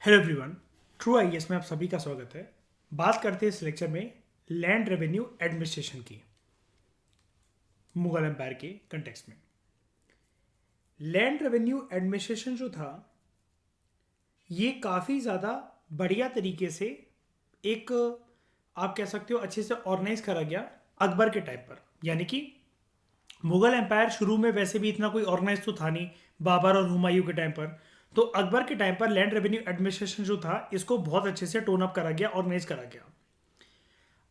Hello everyone. True IAS में आप सभी का स्वागत है। बात करते हैं इस लेक्चर में लैंड रेवेन्यू एडमिनिस्ट्रेशन की, मुगल एम्पायर के कंटेक्स्ट में। लैंड रेवेन्यू एडमिनिस्ट्रेशन जो था ये काफ़ी ज़्यादा बढ़िया तरीके से एक आप कह सकते हो अच्छे से ऑर्गेनाइज करा गया अकबर के टाइम पर। यानी कि मुगल एम्पायर शुरू में वैसे भी इतना कोई ऑर्गेनाइज तो था नहीं, बाबर और हुमायूं के टाइम पर। तो अकबर के टाइम पर लैंड रेवेन्यू एडमिनिस्ट्रेशन जो था इसको बहुत अच्छे से टोन अप करा गया, ऑर्गेनाइज करा गया।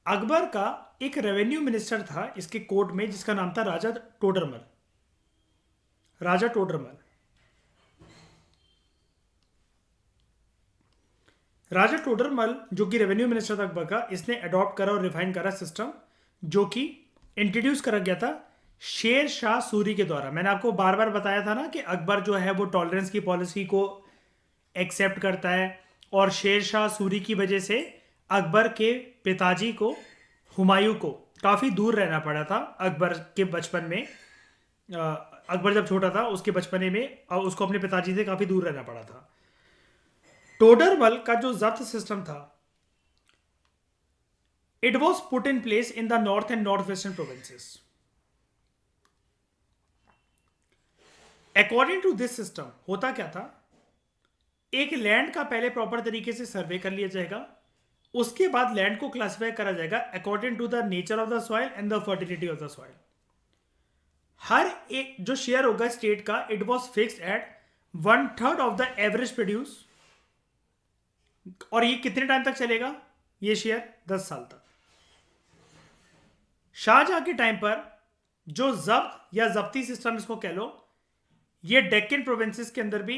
अकबर का एक रेवेन्यू मिनिस्टर था इसके कोर्ट में जिसका नाम था राजा टोडरमल। राजा टोडरमल राजा टोडरमल जो कि रेवेन्यू मिनिस्टर था अकबर का, इसने अडॉप्ट करा और रिफाइन करा सिस्टम जो कि इंट्रोड्यूस करा गया था शेर शाह सूरी के द्वारा। मैंने आपको बार बार बताया था ना कि अकबर जो है वो टॉलरेंस की पॉलिसी को एक्सेप्ट करता है, और शेर शाह सूरी की वजह से अकबर के पिताजी को हुमायूं को काफ़ी दूर रहना पड़ा था। अकबर के बचपन में अकबर जब छोटा था उसके बचपने में उसको अपने पिताजी से काफ़ी दूर रहना पड़ा था। टोडरमल का जो जब्त सिस्टम था it was put in place in the north and north western provinces. According to this system होता क्या था, एक लैंड का पहले प्रॉपर तरीके से सर्वे कर लिया जाएगा, उसके बाद लैंड को क्लासिफाई करा जाएगा according to the nature of the soil and the fertility of the soil. हर एक जो शेयर होगा स्टेट का it was fixed at 1/3 of the average produce. और ये कितने टाइम तक चलेगा, ये शेयर 10 साल तक। शाहजहां के टाइम पर जो जब्त या जब्ती सिस्टम इसको कह लो, ये डेक्कन प्रोविंसेस के अंदर भी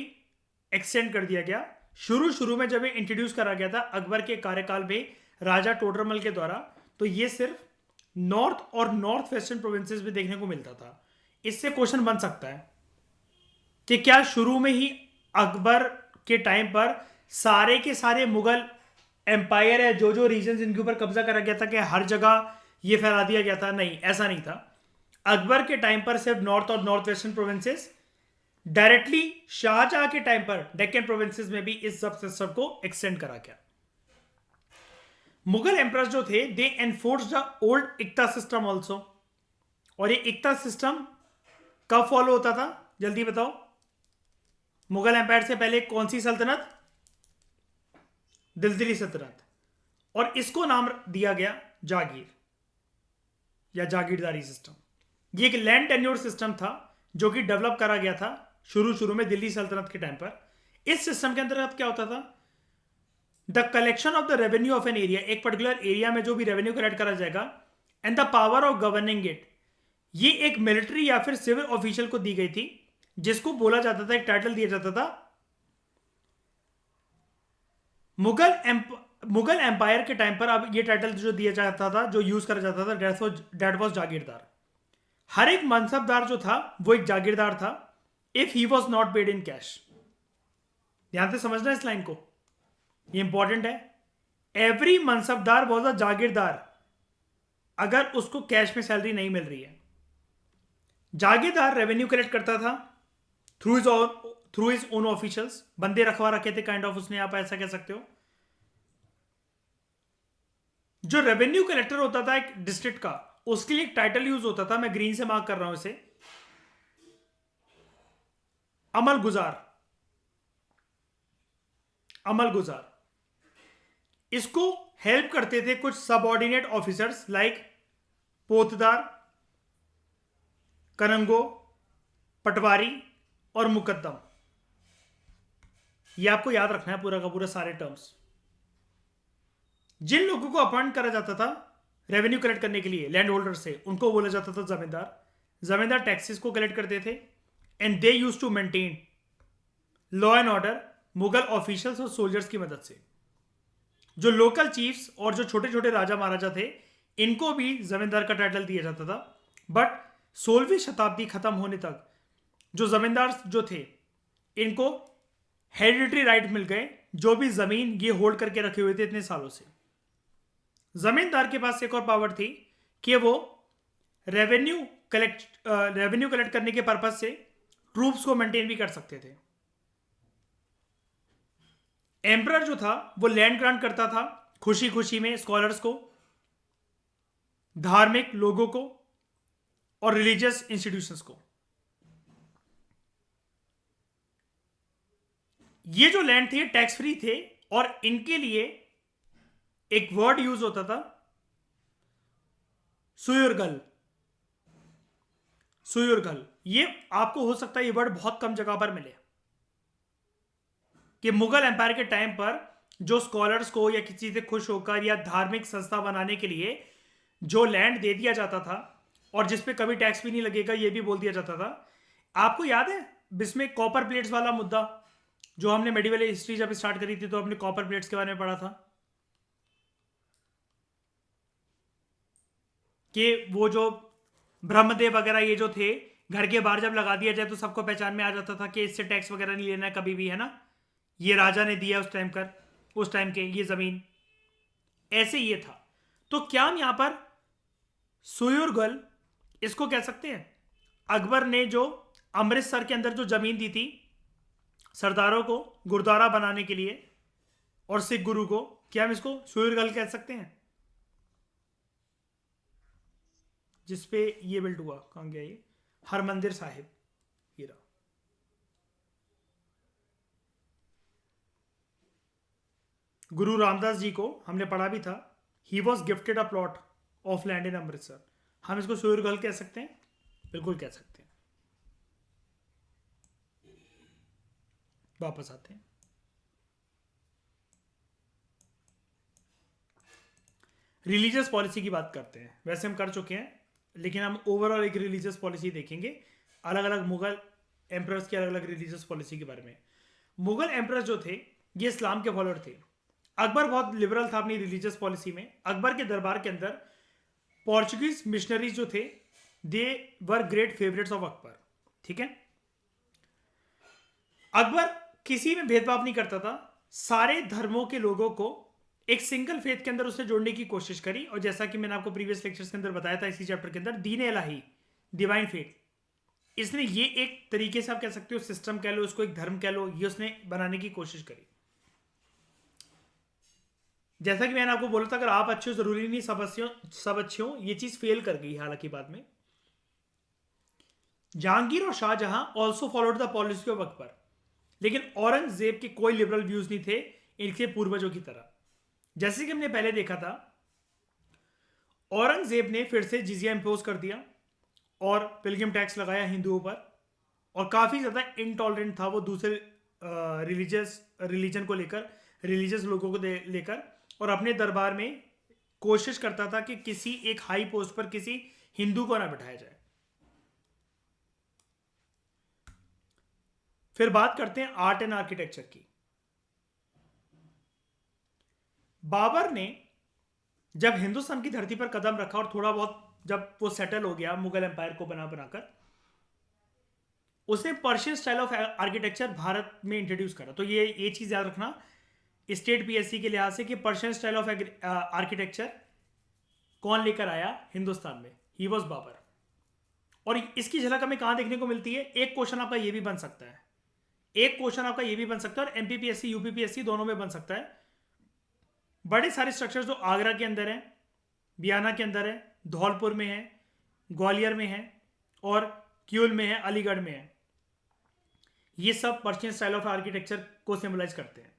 एक्सटेंड कर दिया गया। शुरू में जब ये इंट्रोड्यूस करा गया था अकबर के कार्यकाल में राजा टोडरमल के द्वारा, तो ये सिर्फ नॉर्थ और नॉर्थ वेस्टर्न प्रोविंसेस में देखने को मिलता था। इससे क्वेश्चन बन सकता है कि क्या शुरू में ही अकबर के टाइम पर सारे के सारे मुगल एम्पायर है जो जो रीजन इनके ऊपर कब्जा करा गया था कि हर जगह ये फैला दिया गया था? नहीं, ऐसा नहीं था। अकबर के टाइम पर सिर्फ नॉर्थ और north western provinces, directly Shahjahan के टाइम पर डेक्कन प्रोविंसेस में भी इस सब सिस्टम को एक्सटेंड करा गया। मुगल एम्परर्स जो थे दे एनफोर्स द ओल्ड इक्ता सिस्टम ऑल्सो। और ये इक्ता सिस्टम कब फॉलो होता था, जल्दी बताओ? मुगल एम्पायर से पहले कौन सी सल्तनत? दिल्ली सल्तनत। और इसको नाम दिया गया जागीर या जागीरदारी सिस्टम। ये एक लैंड टेन्योर सिस्टम था जो कि डेवलप करा गया था शुरू में दिल्ली सल्तनत के टाइम पर। इस सिस्टम के अंतर्गत क्या होता था, the collection of the revenue of an area, एक पर्टिकुलर एरिया में जो भी रेवेन्यू कलेक्ट करा जाएगा, and the power of governing it, ये एक मिलिट्री या फिर सिविल ऑफिशियल को दी गई थी, जिसको बोला जाता था, एक टाइटल दिया जाता था मुगल एम्पायर के टाइम पर। अब ये टाइटल जो दिया जाता था, जो यूज करा जाता था, डेट वॉज जागीरदार। हर एक मनसबदार जो था वो एक जागीरदार था if he was not paid in cash. ध्यान से समझना इस लाइन को, ये इंपॉर्टेंट है। एवरी मनसबदार वॉज अ जागीरदार अगर उसको कैश में सैलरी नहीं मिल रही है। जागीरदार रेवेन्यू कलेक्ट करता था थ्रू हिज ओन ऑफिशियल्स, बंदे रखवा रखे थे काइंड ऑफ उसने, आप ऐसा कह सकते हो। जो रेवेन्यू कलेक्टर होता था एक डिस्ट्रिक्ट का, उसके लिए एक टाइटल यूज होता था, मैं ग्रीन से मार्क कर रहा हूं इसे, अमल गुजार। अमल गुजार इसको हेल्प करते थे कुछ सबऑर्डिनेट ऑफिसर्स लाइक पोतदार, कनंगो, पटवारी और मुकद्दम। ये आपको याद रखना है पूरा का पूरा सारे टर्म्स। जिन लोगों को अपॉइंट करा जाता था रेवेन्यू कलेक्ट करने के लिए लैंड होल्डर से, उनको बोला जाता था जमींदार। जमींदार टैक्सेस को कलेक्ट करते थे and they use to maintain law and order Mughal officials और सोल्जर्स की मदद से। जो लोकल चीफ्स और जो छोटे छोटे राजा महाराजा थे इनको भी जमींदार का टाइटल दिया जाता था। बट 16वीं शताब्दी खत्म होने तक जो जमींदार जो थे इनको हेरिडिटरी राइट मिल गए, जो भी जमीन ये होल्ड करके रखे हुए थे इतने सालों से। जमींदार के पास एक और पावर थी कि वो रेवेन्यू कलेक्ट करने के पर्पज से ट्रूप्स को मेंटेन भी कर सकते थे। एम्परर जो था वो लैंड ग्रांट करता था खुशी खुशी में स्कॉलर्स को, धार्मिक लोगों को और रिलीजियस इंस्टीट्यूशंस को। ये जो लैंड थे टैक्स फ्री थे और इनके लिए एक वर्ड यूज होता था सुयुर्गल। सुयुर्गल, ये आपको हो सकता है ये वर्ड बहुत कम जगह पर मिले कि मुगल एम्पायर के टाइम पर जो स्कॉलर्स को या किसी से खुश होकर या धार्मिक संस्था बनाने के लिए जो लैंड दे दिया जाता था और जिसपे कभी टैक्स भी नहीं लगेगा ये भी बोल दिया जाता था। आपको याद है इसमें कॉपर प्लेट्स वाला मुद्दा जो हमने मेडिवल हिस्ट्री जब स्टार्ट करी थी तो हमने कॉपर प्लेट्स के बारे में पढ़ा था कि वो जो ब्रह्मदेव वगैरह ये जो थे घर के बाहर जब लगा दिया जाए तो सबको पहचान में आ जाता था कि इससे टैक्स वगैरह नहीं लेना कभी भी, है ना। ये राजा ने दिया उस टाइम के ये जमीन ऐसे ये था। तो क्या हम यहां पर सुयुर्गल इसको कह सकते हैं अकबर ने जो अमृतसर के अंदर जो जमीन दी थी सरदारों को गुरुद्वारा बनाने के लिए और सिख गुरु को, क्या हम इसको सुयुर्गल कह सकते हैं? जिसपे ये बिल्ड हुआ, कहां गया ये, हरमंदिर साहिब, ये रहा। गुरु रामदास जी को हमने पढ़ा भी था, he was gifted a plot of land in Amritsar. हम इसको सुयुर्गल कह सकते हैं, बिल्कुल कह सकते हैं। वापस आते हैं। रिलीजियस पॉलिसी की बात करते हैं, वैसे हम कर चुके हैं लेकिन हम ओवरऑल एक रिलीजियस पॉलिसी देखेंगे, अलग अलग मुगल एम्परर्स की अलग अलग रिलीजियस पॉलिसी के बारे में। मुगल एम्परर्स जो थे ये इस्लाम के फॉलोअर थे। अकबर बहुत लिबरल था अपनी रिलीजियस पॉलिसी में। अकबर के दरबार के अंदर पोर्चुगीज मिशनरीज जो थे they were great favourites of Akbar, ठीक है। अकबर किसी में भेदभाव नहीं करता था, सारे धर्मों के लोगों को एक सिंगल फेथ के अंदर उसने जोड़ने की कोशिश करी। और जैसा कि मैंने आपको प्रीवियस लेक्चर्स के अंदर बताया था इसी चैप्टर के अंदर, दीन इलाही, डिवाइन फेथ, इसने ये एक तरीके से आप कह सकते हो सिस्टम कह लो, उसको एक धर्म कह लो, ये उसने बनाने की कोशिश करी। जैसा कि मैंने आपको बोला था अगर आप अच्छे हो जरूरी नहीं सब अच्छे हो, ये चीज फेल कर गई हालांकि बाद में। जहांगीर और Shahjahan also followed the policy of Akbar, लेकिन औरंगजेब के कोई लिबरल व्यूज नहीं थे इनके पूर्वजों की तरह। जैसे कि हमने पहले देखा था औरंगजेब ने फिर से जिजिया इंपोज कर दिया और पिलग्रिम टैक्स लगाया हिंदुओं पर, और काफी ज्यादा इनटॉलरेंट था वो दूसरे रिलीजन को लेकर, रिलीजियस लोगों को लेकर, और अपने दरबार में कोशिश करता था कि किसी एक हाई पोस्ट पर किसी हिंदू को ना बिठाया जाए। फिर बात करते हैं आर्ट एंड आर्किटेक्चर की। बाबर ने जब हिंदुस्तान की धरती पर कदम रखा और थोड़ा बहुत जब वो सेटल हो गया मुगल एम्पायर को बनाकर, उसने Persian style of architecture Bharat में इंट्रोड्यूस करा। तो ये चीज याद रखना स्टेट पीएससी के लिहाज से कि पर्शियन स्टाइल ऑफ आर्किटेक्चर कौन लेकर आया हिंदुस्तान में, ही वॉज बाबर। और इसकी झलक हमें कहां देखने को मिलती है? एक क्वेश्चन आपका ये भी बन सकता है, और एमपीपीएससी यूपीपीएससी दोनों में बन सकता है। बड़े सारे स्ट्रक्चर्स जो आगरा के अंदर हैं, बियाना के अंदर है, धौलपुर में है, ग्वालियर में है और क्यूल में है, अलीगढ़ में है, ये सब पर्शियन स्टाइल ऑफ आर्किटेक्चर को सिंबलाइज करते हैं।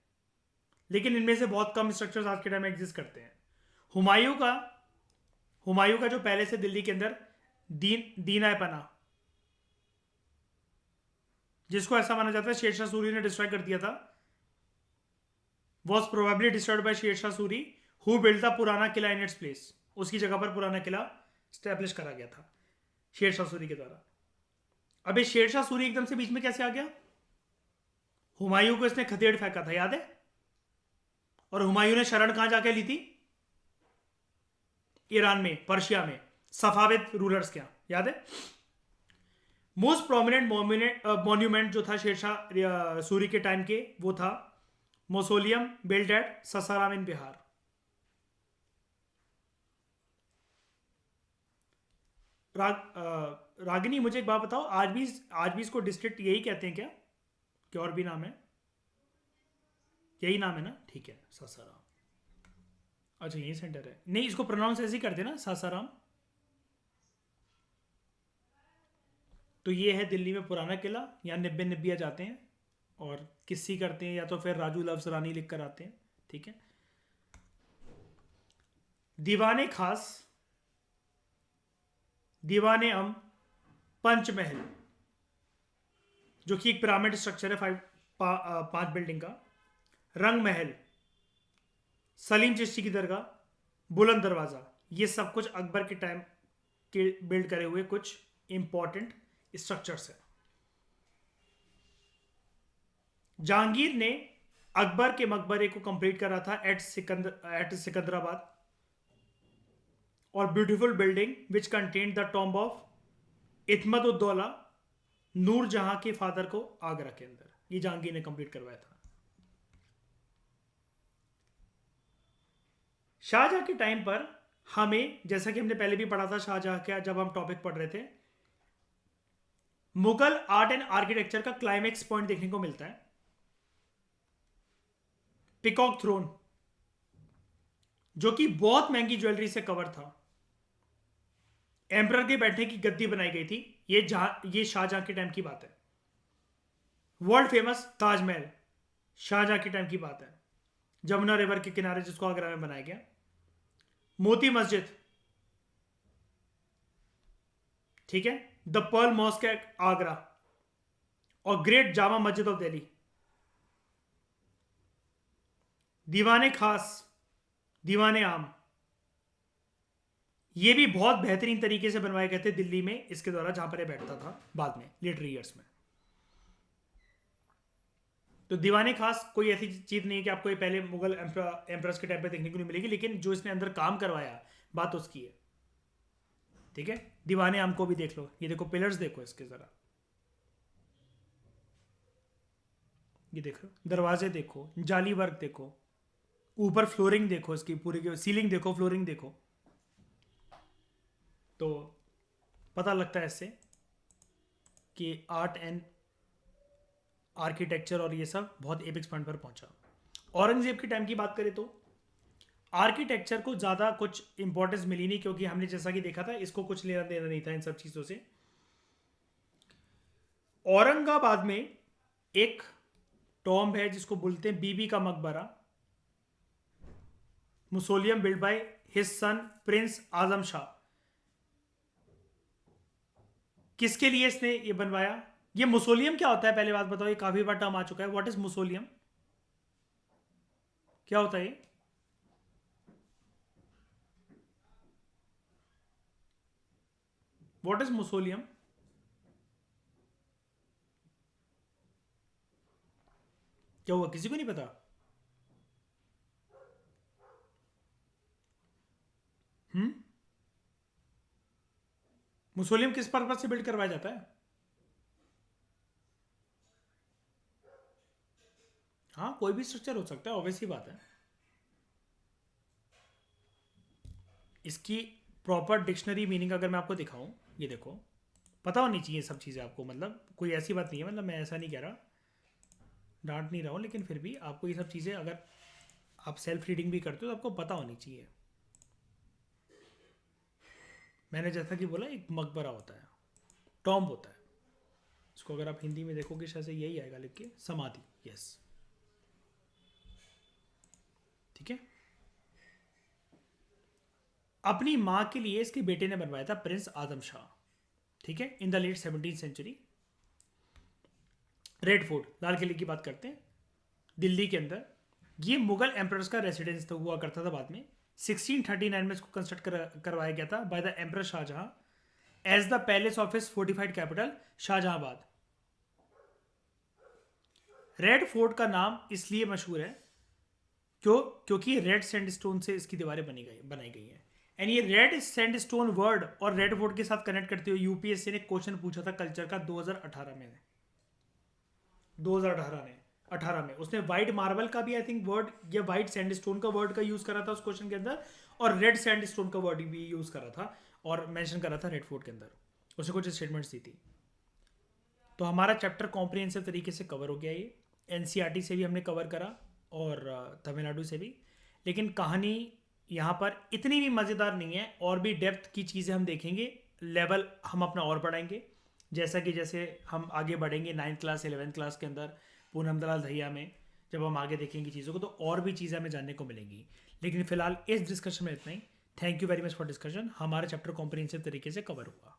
लेकिन इनमें से बहुत कम स्ट्रक्चर्स आज के टाइम में एग्जिस्ट करते हैं। हुमायूं का जो पैलेस है दिल्ली के अंदर, दीना पना, जिसको ऐसा माना जाता है शेरशाह सूरी ने डिस्ट्रॉय कर दिया था, was probably destroyed by Sher Shah Suri who built the पुराना किला in its place। उसकी जगह पर पुराना किला स्टैब्लिश करा गया था शेरशाह सूरी के द्वारा। अब ये शेरशाह सूरी एकदम से बीच में कैसे आ गया? हुमायूं को इसने खतेड़ फेंका था, याद है? और हुमायूं ने शरण कहां जाके ली थी? ईरान में, पर्शिया में, सफाविद रूलर्स के यहां, याद है? मोस्ट प्रोमिनेंट मॉन्यूमेंट जो था शेरशाह सूरी के टाइम के, वो था मौसोलियम बिल्ड एट ससाराम इन बिहार। रागिनी मुझे एक बात बताओ, आज भी इसको डिस्ट्रिक्ट यही कहते हैं क्या कि और भी नाम है? यही नाम है ना, ठीक है, सासाराम। अच्छा यही सेंटर है, नहीं इसको प्रोनाउंस ऐसे ही करते ना, सासाराम। तो ये है दिल्ली में पुराना किला, यहाँ निब्बे निब्बिया जाते हैं और किस्सी करते हैं, या तो फिर राजू लफ्ज रानी लिख कर आते हैं, ठीक है। दीवाने खास, दीवाने अम, पंचमहल, जो कि एक पिरामिड स्ट्रक्चर है, 5 बिल्डिंग का। रंग महल, सलीम चिश्ती की दरगाह, बुलंद दरवाजा, ये सब कुछ अकबर के टाइम के बिल्ड करे हुए कुछ इंपॉर्टेंट स्ट्रक्चर्स है। जहांगीर ने अकबर के मकबरे को कंप्लीट करा था एट सिकंदराबाद, और beautiful building which contain the tomb of Itmad Uddaula, Noor Jahan के फादर को आगरा के अंदर, ये जहांगीर ने कंप्लीट करवाया था। शाहजहां के टाइम पर हमें, जैसा कि हमने पहले भी पढ़ा था शाहजहां का जब हम टॉपिक पढ़ रहे थे, मुगल आर्ट एंड आर्किटेक्चर का क्लाइमेक्स पॉइंट देखने को मिलता है, पिकॉक थ्रोन, जो कि बहुत महंगी ज्वेलरी से कवर था। एम्परर के बैठने की गद्दी बनाई गई थी, ये शाहजहां के टाइम की बात है। वर्ल्ड फेमस ताजमहल शाहजहां के टाइम की बात है, जमुना रिवर के किनारे, जिसको आगरा में बनाया गया। मोती मस्जिद, ठीक है, the pearl mosque at Agra, और ग्रेट जामा मस्जिद ऑफ दिल्ली। दीवाने खास, दीवाने आम, ये भी बहुत बेहतरीन तरीके से बनवाए गए थे दिल्ली में इसके द्वारा, जहां पर ये बैठता था बाद में लेटर ईयर्स में। तो दीवाने खास कोई ऐसी चीज नहीं है कि आपको ये पहले मुगल एम्परर्स के टाइम पे देखने को नहीं मिलेगी, लेकिन जो इसने अंदर काम करवाया बात उसकी है, ठीक है। दीवाने आम को भी देख लो, ये देखो पिलर्स देखो इसके जरा, ये देखो दरवाजे देखो, जाली वर्क देखो, ऊपर फ्लोरिंग देखो, इसकी पूरी की सीलिंग देखो, फ्लोरिंग देखो, तो पता लगता है इससे कि आर्ट एंड आर्किटेक्चर और ये सब बहुत एपिक्स पॉइंट पर पहुंचा। औरंगजेब के टाइम की बात करें तो आर्किटेक्चर को ज़्यादा कुछ इंपॉर्टेंस मिली नहीं, क्योंकि हमने जैसा कि देखा था इसको कुछ लेना देना नहीं था इन सब चीज़ों से। औरंगाबाद में एक टॉम्ब है जिसको बोलते हैं बीबी का Maqbara, mausoleum built by his son prince Azam Shah. किसके लिए इसने ये बनवाया? ये मुसोलियम क्या होता है पहले बात बताओ, ये काफी बार टर्म आ चुका है। व्हाट इज मुसोलियम, क्या होता है ये? What is mausoleum? क्या हुआ, किसी को नहीं पता? हम्म, मुसोलियम किस पर्पज से बिल्ड करवाया जाता है? हाँ कोई भी स्ट्रक्चर हो सकता है, ऑब्वियस ही बात है। इसकी प्रॉपर डिक्शनरी मीनिंग अगर मैं आपको दिखाऊं, ये देखो, पता होनी चाहिए सब चीज़ें आपको, मतलब कोई ऐसी बात नहीं है, मतलब मैं ऐसा नहीं कह रहा, डांट नहीं रहा हूँ, लेकिन फिर भी आपको ये सब चीज़ें अगर आप सेल्फ रीडिंग भी करते हो तो आपको पता होनी चाहिए। मैंने जैसा कि बोला एक मकबरा होता है, टॉम्ब होता है, इसको अगर आप हिंदी में देखोगे शायद से यही आएगा लिख के, समाधि, यस, ठीक है। अपनी माँ के लिए इसके बेटे ने बनवाया था, प्रिंस आजम शाह, ठीक है, in the late 17th century. Red fort, लाल किले की बात करते हैं, दिल्ली के अंदर, ये मुगल एम्परर्स का रेसिडेंस तो हुआ करता था। बाद में 1639 में इसको कंस्ट्रक्ट करवाया गया था by the emperor Shahjahan as the palace of his fortified capital Shahjahanabad. Red Fort का नाम इसलिए मशहूर है क्योंकि रेड सैंडस्टोन से इसकी दीवारें बनाई गई हैं। एंड ये रेड सैंडस्टोन वर्ड और रेड फोर्ट के साथ कनेक्ट करते हुए यूपीएससी ने क्वेश्चन पूछा था कल्चर का 2018 में। 2018 में उसने व्हाइट मार्बल का भी आई थिंक वर्ड या व्हाइट सैंडस्टोन का वर्ड का यूज करा था उस क्वेश्चन के अंदर, और रेड सैंडस्टोन का वर्ड भी यूज करा था और मेंशन करा था रेड फोर्ट के अंदर, उसने कुछ स्टेटमेंट्स दी थी। तो हमारा चैप्टर कॉम्प्रिहेंसिव तरीके से कवर हो गया, ये एनसीईआरटी से भी हमने कवर करा और तमिलनाडु से भी। लेकिन कहानी यहाँ पर इतनी भी मज़ेदार नहीं है, और भी डेप्थ की चीज़ें हम देखेंगे, लेवल हम अपना और बढ़ाएंगे जैसा कि जैसे हम आगे बढ़ेंगे 9th क्लास 11th क्लास के अंदर पूनम दलाल दहिया में, जब हम आगे देखेंगे चीज़ों को तो और भी चीज़ें हमें जानने को मिलेंगी। लेकिन फिलहाल इस डिस्कशन में इतना ही। Thank you very much for discussion. हमारा चैप्टर कॉम्प्रिहेंसिव तरीके से कवर हुआ।